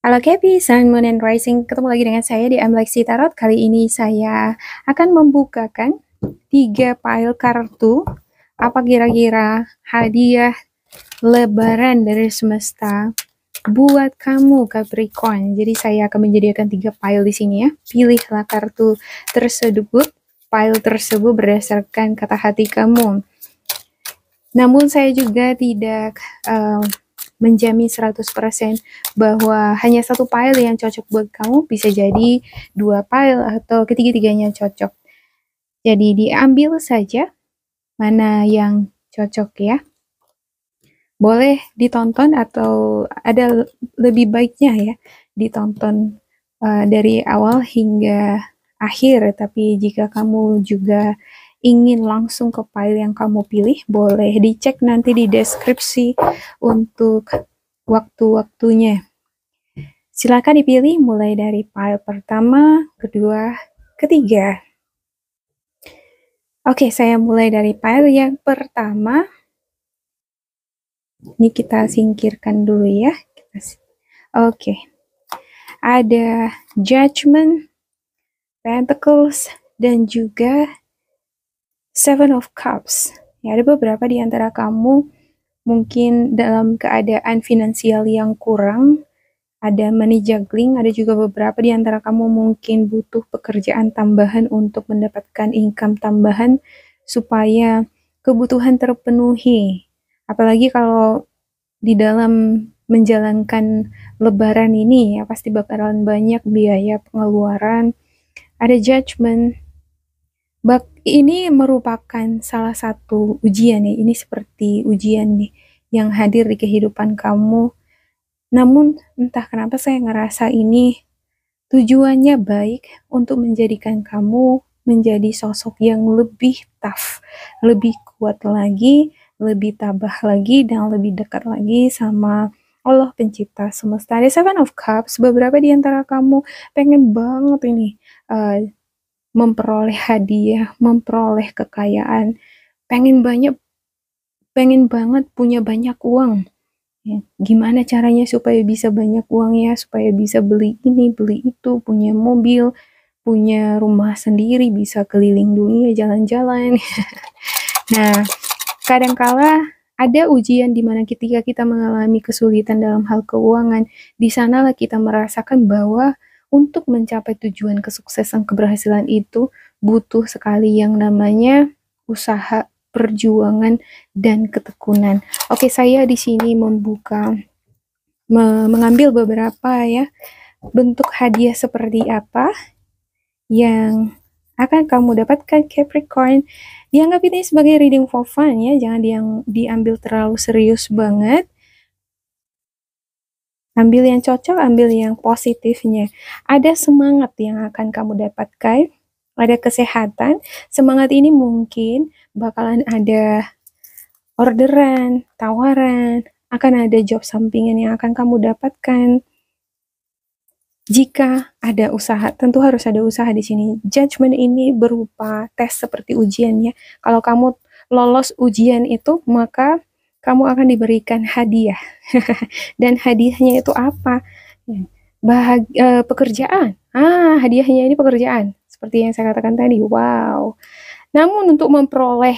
Halo Kepi, Sun, Moon, and Rising. Ketemu lagi dengan saya di Amlexi Tarot. Kali ini saya akan membukakan 3 pile kartu. Apa kira-kira hadiah lebaran dari semesta buat kamu Capricorn. Jadi saya akan menyediakan 3 pile di sini ya. Pilihlah kartu tersebut, pile tersebut berdasarkan kata hati kamu. Namun saya juga tidak menjamin 100% bahwa hanya 1 pile yang cocok buat kamu, bisa jadi 2 pile atau ketiga-tiganya cocok. Jadi diambil saja mana yang cocok ya. Boleh ditonton atau ada lebih baiknya ya ditonton dari awal hingga akhir, tapi jika kamu juga ingin langsung ke file yang kamu pilih, boleh dicek nanti di deskripsi untuk waktu-waktunya. Silakan dipilih mulai dari file pertama, kedua, ketiga. Oke, saya mulai dari file yang pertama. Ini kita singkirkan dulu ya. Oke. Ada Judgment, Pentacles, dan juga Seven of Cups. Ya, ada beberapa di antara kamu mungkin dalam keadaan finansial yang kurang, ada money juggling, ada juga beberapa di antara kamu mungkin butuh pekerjaan tambahan untuk mendapatkan income tambahan supaya kebutuhan terpenuhi. Apalagi kalau di dalam menjalankan lebaran ini ya pasti bakalan banyak biaya pengeluaran. Ada judgment. Ini merupakan salah satu ujian ya. Ini seperti ujian nih yang hadir di kehidupan kamu. Namun entah kenapa saya ngerasa ini tujuannya baik untuk menjadikan kamu menjadi sosok yang lebih tough, lebih kuat lagi, lebih tabah lagi, dan lebih dekat lagi sama Allah pencipta semesta. Ada Seven of Cups, beberapa di antara kamu pengen banget ini memperoleh hadiah, memperoleh kekayaan, pengen banget punya banyak uang. Ya, gimana caranya supaya bisa banyak uang ya, supaya bisa beli ini, beli itu, punya mobil, punya rumah sendiri, bisa keliling dunia, jalan-jalan. Nah, kadangkala ada ujian di mana ketika kita mengalami kesulitan dalam hal keuangan, di sanalah kita merasakan bahwa untuk mencapai tujuan kesuksesan keberhasilan itu butuh sekali yang namanya usaha, perjuangan, dan ketekunan. Oke, saya di sini mengambil beberapa ya bentuk hadiah seperti apa yang akan kamu dapatkan Capricorn. Dianggap ini sebagai reading for fun ya, jangan diambil terlalu serius banget. Ambil yang cocok, ambil yang positifnya. Ada semangat yang akan kamu dapatkan, ada kesehatan. Semangat ini mungkin bakalan ada orderan, tawaran, akan ada job sampingan yang akan kamu dapatkan. Jika ada usaha, tentu harus ada usaha di sini. Judgment ini berupa tes seperti ujian ya. Kalau kamu lolos ujian itu, maka kamu akan diberikan hadiah. Dan hadiahnya itu apa? Pekerjaan. Hadiahnya ini pekerjaan. Seperti yang saya katakan tadi. Wow. Namun untuk memperoleh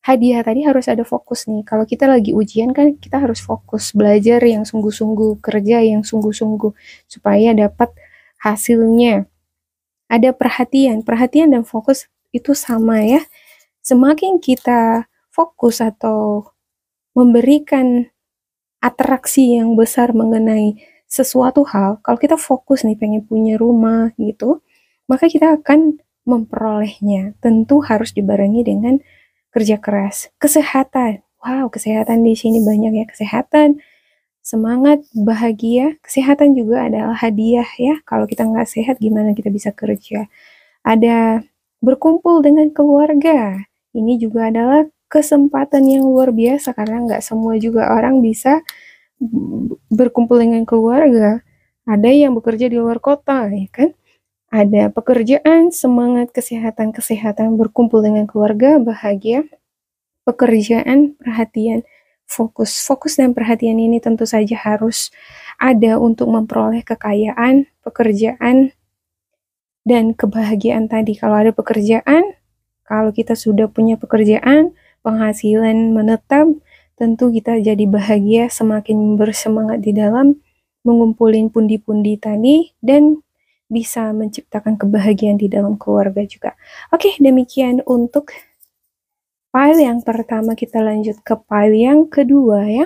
hadiah tadi harus ada fokus nih. Kalau kita lagi ujian kan kita harus fokus, belajar yang sungguh-sungguh, kerja yang sungguh-sungguh supaya dapat hasilnya. Ada perhatian dan fokus itu sama ya. Semakin kita fokus atau memberikan atraksi yang besar mengenai sesuatu hal, kalau kita fokus nih pengen punya rumah gitu, maka kita akan memperolehnya. Tentu harus dibarengi dengan kerja keras. Kesehatan. Wow, kesehatan di sini banyak ya. Kesehatan, semangat, bahagia. Kesehatan juga adalah hadiah ya. Kalau kita nggak sehat, gimana kita bisa kerja? Ada berkumpul dengan keluarga. Ini juga adalah kesempatan yang luar biasa karena nggak semua juga orang bisa berkumpul dengan keluarga. Ada yang bekerja di luar kota, ya kan? Ada pekerjaan, semangat, kesehatan, berkumpul dengan keluarga, bahagia, pekerjaan, perhatian, Fokus dan perhatian ini tentu saja harus ada untuk memperoleh kekayaan, pekerjaan, dan kebahagiaan tadi. Kalau ada pekerjaan, kalau kita sudah punya pekerjaan, penghasilan menetap, tentu kita jadi bahagia, semakin bersemangat di dalam mengumpulin pundi-pundi tadi, dan bisa menciptakan kebahagiaan di dalam keluarga juga. Oke, demikian untuk file yang pertama. Kita lanjut ke file yang kedua ya.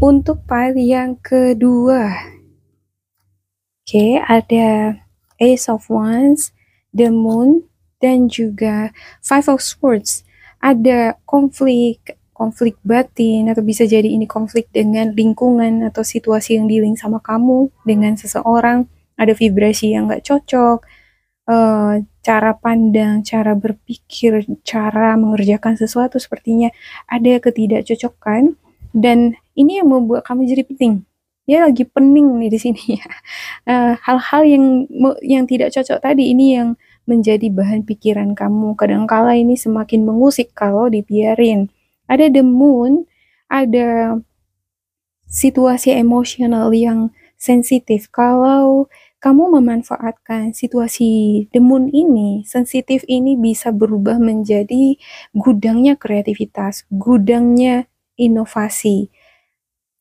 Untuk file yang kedua, oke, ada Ace of Wands, The Moon, dan juga Five of Swords. Ada konflik batin, atau bisa jadi ini konflik dengan lingkungan atau situasi yang dealing sama kamu dengan seseorang. Ada vibrasi yang gak cocok, cara pandang, cara berpikir, cara mengerjakan sesuatu sepertinya ada ketidakcocokan, dan ini yang membuat kamu jadi pening. Ya lagi pening nih di sini ya. Hal-hal yang tidak cocok tadi ini yang menjadi bahan pikiran kamu. Kadangkala ini semakin mengusik kalau dibiarin. Ada the moon, ada situasi emosional yang sensitif. Kalau kamu memanfaatkan situasi the moon ini, sensitif ini bisa berubah menjadi gudangnya kreativitas, gudangnya inovasi.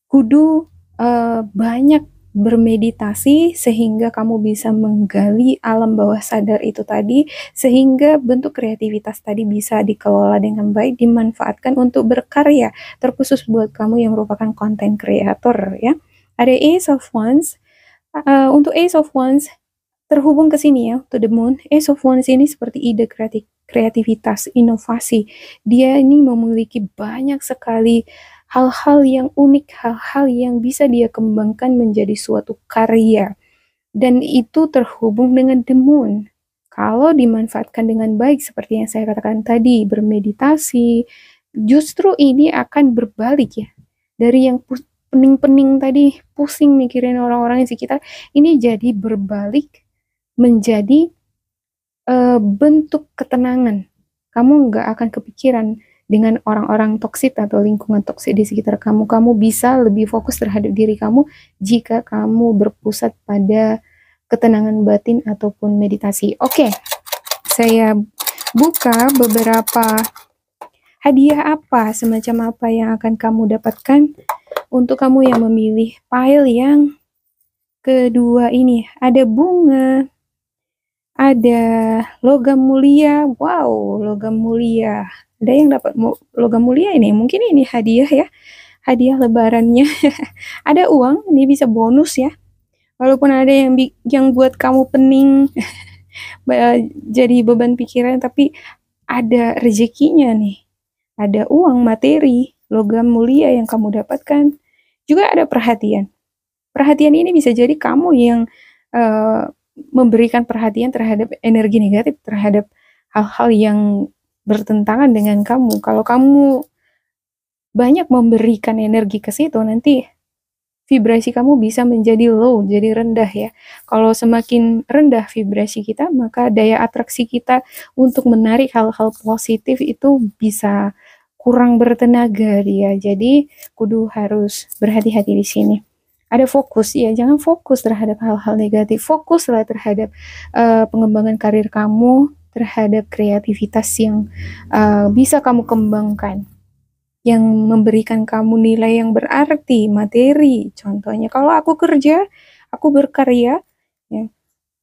Kudu banyak bermeditasi sehingga kamu bisa menggali alam bawah sadar itu tadi, sehingga bentuk kreativitas tadi bisa dikelola dengan baik, dimanfaatkan untuk berkarya, terkhusus buat kamu yang merupakan content creator ya. Ada Ace of Wands. Untuk Ace of Wands terhubung ke sini ya, to the moon. Ace of Wands ini seperti ide kreativitas, inovasi. Dia ini memiliki banyak sekali hal-hal yang unik, hal-hal yang bisa dia kembangkan menjadi suatu karya. Dan itu terhubung dengan the moon. Kalau dimanfaatkan dengan baik, seperti yang saya katakan tadi, bermeditasi, justru ini akan berbalik ya. Dari yang pening-pening tadi, pusing mikirin orang-orang di sekitar, ini jadi berbalik menjadi bentuk ketenangan. Kamu nggak akan kepikiran dengan orang-orang toksik atau lingkungan toksik di sekitar kamu. Kamu bisa lebih fokus terhadap diri kamu jika kamu berpusat pada ketenangan batin ataupun meditasi. Oke, saya buka beberapa hadiah apa, semacam apa yang akan kamu dapatkan untuk kamu yang memilih file yang kedua ini. Ada bunga, ada logam mulia. Wow, logam mulia. Ada yang dapat logam mulia ini. Mungkin ini hadiah ya. Hadiah lebarannya. Ada uang, ini bisa bonus ya. Walaupun ada yang buat kamu pening, jadi beban pikiran, tapi ada rezekinya nih. Ada uang, materi, logam mulia yang kamu dapatkan. Juga ada perhatian. Perhatian ini bisa jadi kamu yang memberikan perhatian terhadap energi negatif, terhadap hal-hal yang bertentangan dengan kamu. Kalau kamu banyak memberikan energi ke situ, nanti vibrasi kamu bisa menjadi low, jadi rendah ya. Kalau semakin rendah vibrasi kita, maka daya atraksi kita untuk menarik hal-hal positif itu bisa kurang bertenaga dia. Jadi kudu harus berhati-hati di sini. Ada fokus ya, jangan fokus terhadap hal-hal negatif. Fokuslah terhadap pengembangan karir kamu, terhadap kreativitas yang bisa kamu kembangkan, yang memberikan kamu nilai yang berarti, materi. Contohnya kalau aku kerja, aku berkarya, ya,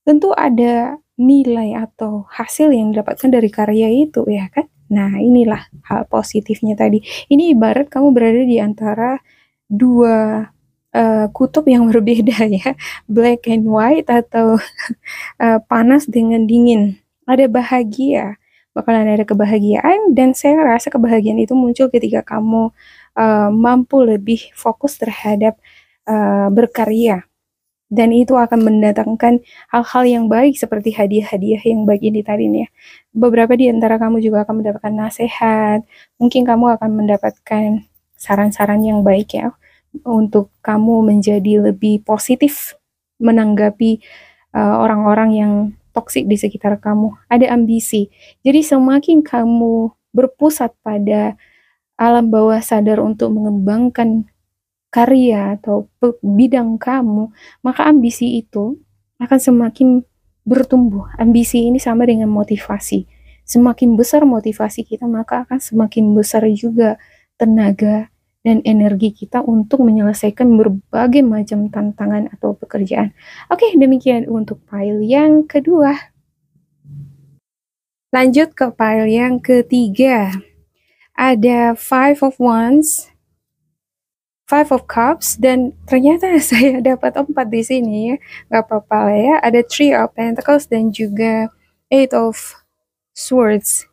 tentu ada nilai atau hasil yang didapatkan dari karya itu ya kan. Nah inilah hal positifnya tadi. Ini ibarat kamu berada di antara dua kutub yang berbeda ya, black and white atau panas dengan dingin. Ada bahagia, bakalan ada kebahagiaan, dan saya rasa kebahagiaan itu muncul ketika kamu mampu lebih fokus terhadap berkarya, dan itu akan mendatangkan hal-hal yang baik seperti hadiah-hadiah yang baik ini tadi nih ya. Beberapa di antara kamu juga akan mendapatkan nasihat, mungkin kamu akan mendapatkan saran-saran yang baik ya, untuk kamu menjadi lebih positif menanggapi orang-orang yang toksik di sekitar kamu. Ada ambisi. Jadi semakin kamu berpusat pada alam bawah sadar untuk mengembangkan karya atau bidang kamu, maka ambisi itu akan semakin bertumbuh. Ambisi ini sama dengan motivasi. Semakin besar motivasi kita, maka akan semakin besar juga tenaga dan energi kita untuk menyelesaikan berbagai macam tantangan atau pekerjaan. Oke, demikian untuk file yang kedua. Lanjut ke file yang ketiga. Ada Five of Wands, Five of Cups, dan ternyata saya dapat 4 di sini ya. Gak apa-apa lah ya. Ada Three of Pentacles dan juga Eight of Swords.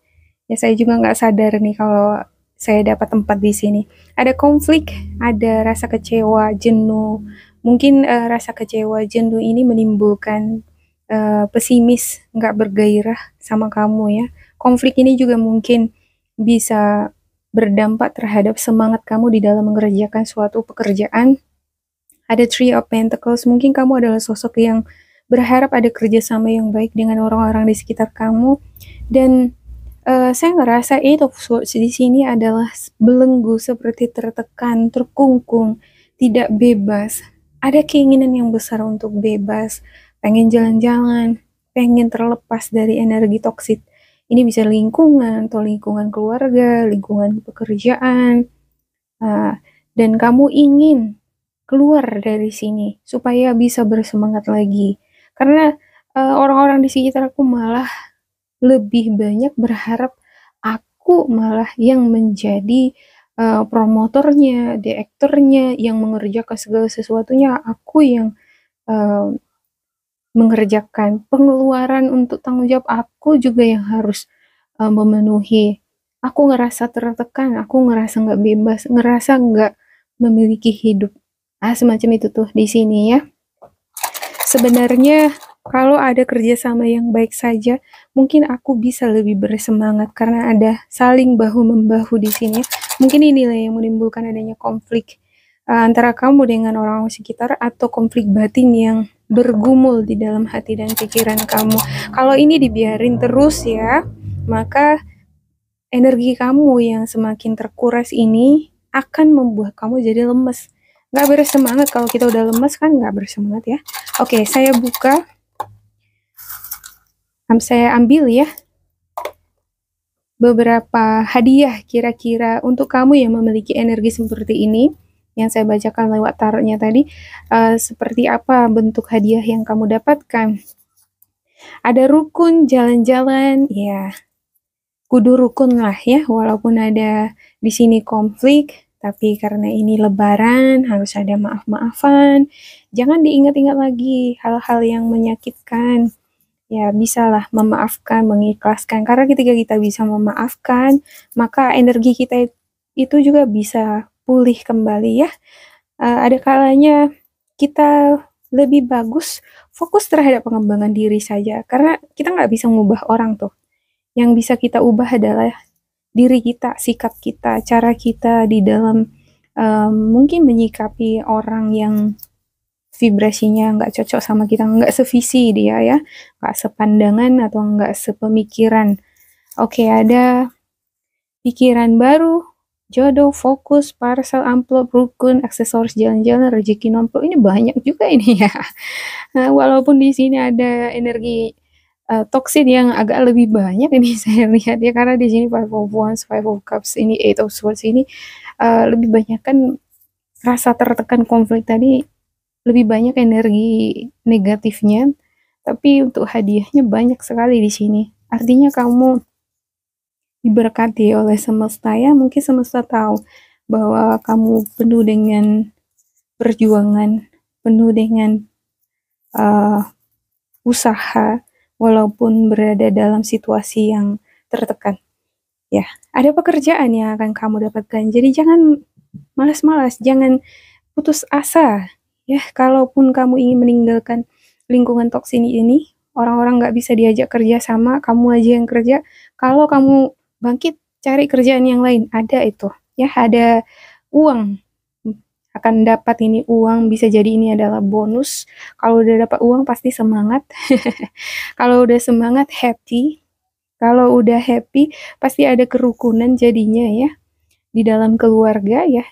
Ya, saya juga nggak sadar nih kalau saya dapat 4 di sini. Ada konflik, ada rasa kecewa, jenuh. Mungkin rasa kecewa, jenuh ini menimbulkan pesimis, nggak bergairah sama kamu ya. Konflik ini juga mungkin bisa berdampak terhadap semangat kamu di dalam mengerjakan suatu pekerjaan. Ada Three of Pentacles, mungkin kamu adalah sosok yang berharap ada kerjasama yang baik dengan orang-orang di sekitar kamu. Dan saya ngerasa Eight of Swords di sini adalah belenggu, seperti tertekan, terkungkung, tidak bebas. Ada keinginan yang besar untuk bebas, pengen jalan-jalan, pengen terlepas dari energi toksik. Ini bisa lingkungan, atau lingkungan keluarga, lingkungan pekerjaan, dan kamu ingin keluar dari sini supaya bisa bersemangat lagi. Karena orang-orang di sekitar aku malah lebih banyak berharap aku malah yang menjadi promotornya, direkturnya, yang mengerjakan segala sesuatunya. Aku yang mengerjakan pengeluaran untuk tanggung jawab, aku juga yang harus memenuhi. Aku ngerasa tertekan, aku ngerasa nggak bebas, ngerasa nggak memiliki hidup. Semacam itu tuh di sini ya. Sebenarnya kalau ada kerjasama yang baik saja, mungkin aku bisa lebih bersemangat karena ada saling bahu-membahu di sini. Mungkin inilah yang menimbulkan adanya konflik antara kamu dengan orang sekitar, atau konflik batin yang bergumul di dalam hati dan pikiran kamu. Kalau ini dibiarin terus ya, maka energi kamu yang semakin terkuras ini akan membuat kamu jadi lemes. Nggak bersemangat. Kalau kita udah lemes kan nggak bersemangat ya. Oke, saya buka. Saya ambil ya beberapa hadiah kira-kira untuk kamu yang memiliki energi seperti ini. Yang saya bacakan lewat tarotnya tadi, seperti apa bentuk hadiah yang kamu dapatkan. Ada rukun jalan-jalan, ya kudu rukun lah ya, walaupun ada di sini konflik, tapi karena ini lebaran harus ada maaf-maafan. Jangan diingat-ingat lagi hal-hal yang menyakitkan. Ya, bisalah memaafkan, mengikhlaskan. Karena ketika kita bisa memaafkan, maka energi kita itu juga bisa pulih kembali ya. Ada kalanya kita lebih bagus fokus terhadap pengembangan diri saja, karena kita nggak bisa mengubah orang tuh. Yang bisa kita ubah adalah diri kita, sikap kita, cara kita di dalam mungkin menyikapi orang yang vibrasinya nggak cocok sama kita, nggak sevisi dia ya, nggak sepandangan atau nggak sepemikiran. Oke, ada pikiran baru, jodoh, fokus, parcel, amplop, rukun, aksesoris, jalan-jalan, rezeki, nomplok. Ini banyak juga ini ya. Nah, walaupun di sini ada energi toxic yang agak lebih banyak ini saya lihat ya, karena di sini Five of Wands, Five of Cups, ini Eight of Swords ini lebih banyak kan rasa tertekan, konflik tadi lebih banyak energi negatifnya, tapi untuk hadiahnya banyak sekali di sini. Artinya kamu diberkati oleh semesta ya, mungkin semesta tahu bahwa kamu penuh dengan perjuangan, penuh dengan usaha, walaupun berada dalam situasi yang tertekan. Ya, ada pekerjaan yang akan kamu dapatkan. Jadi jangan malas-malas, jangan putus asa. Ya, kalaupun kamu ingin meninggalkan lingkungan toksik ini, orang-orang nggak bisa diajak kerja sama, kamu aja yang kerja. Kalau kamu bangkit, cari kerjaan yang lain. Ada itu. Ya, ada uang. Akan dapat ini uang, bisa jadi ini adalah bonus. Kalau udah dapat uang pasti semangat. Kalau udah semangat, happy. Kalau udah happy, pasti ada kerukunan jadinya ya, di dalam keluarga ya.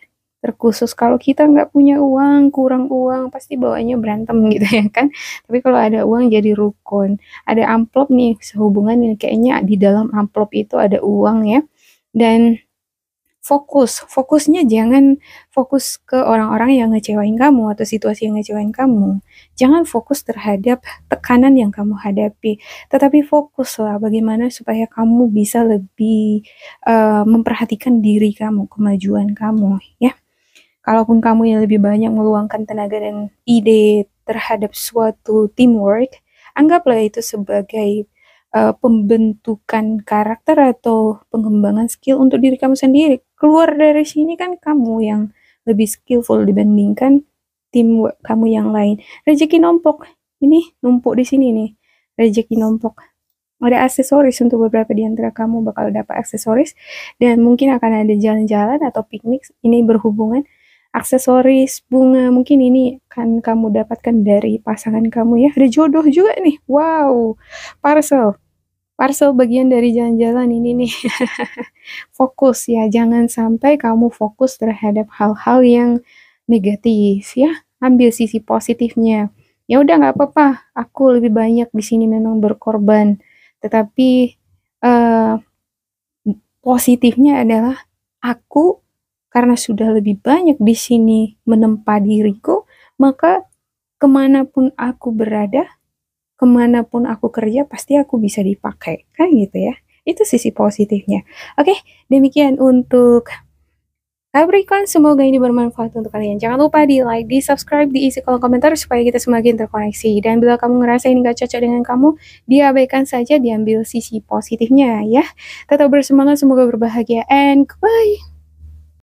Terkhusus kalau kita nggak punya uang, kurang uang, pasti bawaannya berantem gitu ya kan. Tapi kalau ada uang jadi rukun. Ada amplop nih, sehubungan ini kayaknya di dalam amplop itu ada uang ya. Dan fokusnya jangan fokus ke orang-orang yang ngecewain kamu atau situasi yang ngecewain kamu. Jangan fokus terhadap tekanan yang kamu hadapi, tetapi fokuslah bagaimana supaya kamu bisa lebih memperhatikan diri kamu, kemajuan kamu, ya. Kalaupun kamu yang lebih banyak meluangkan tenaga dan ide terhadap suatu teamwork, anggaplah itu sebagai pembentukan karakter atau pengembangan skill untuk diri kamu sendiri. Keluar dari sini kan kamu yang lebih skillful dibandingkan tim kamu yang lain. Rezeki numpuk. Ini numpuk di sini nih. Rezeki numpuk. Ada aksesoris untuk beberapa di antara kamu bakal dapat aksesoris dan mungkin akan ada jalan-jalan atau piknik. Ini berhubungan aksesoris, bunga, mungkin ini kan kamu dapatkan dari pasangan kamu ya. Ada jodoh juga nih. Wow. Parcel. Parcel bagian dari jalan-jalan ini nih. Fokus ya, jangan sampai kamu fokus terhadap hal-hal yang negatif ya. Ambil sisi positifnya. Ya udah nggak apa-apa, aku lebih banyak di sini memang berkorban. Tetapi eh, positifnya adalah aku karena sudah lebih banyak di sini menempa diriku, maka kemanapun aku berada, kemanapun aku kerja pasti aku bisa dipakai kan gitu ya, itu sisi positifnya. Oke, demikian untuk Capricorn, semoga ini bermanfaat untuk kalian. Jangan lupa di like, di subscribe, diisi kolom komentar supaya kita semakin terkoneksi. Dan bila kamu ngerasa ini gak cocok dengan kamu, diabaikan saja, diambil sisi positifnya ya. Tetap bersemangat, semoga berbahagia, and goodbye.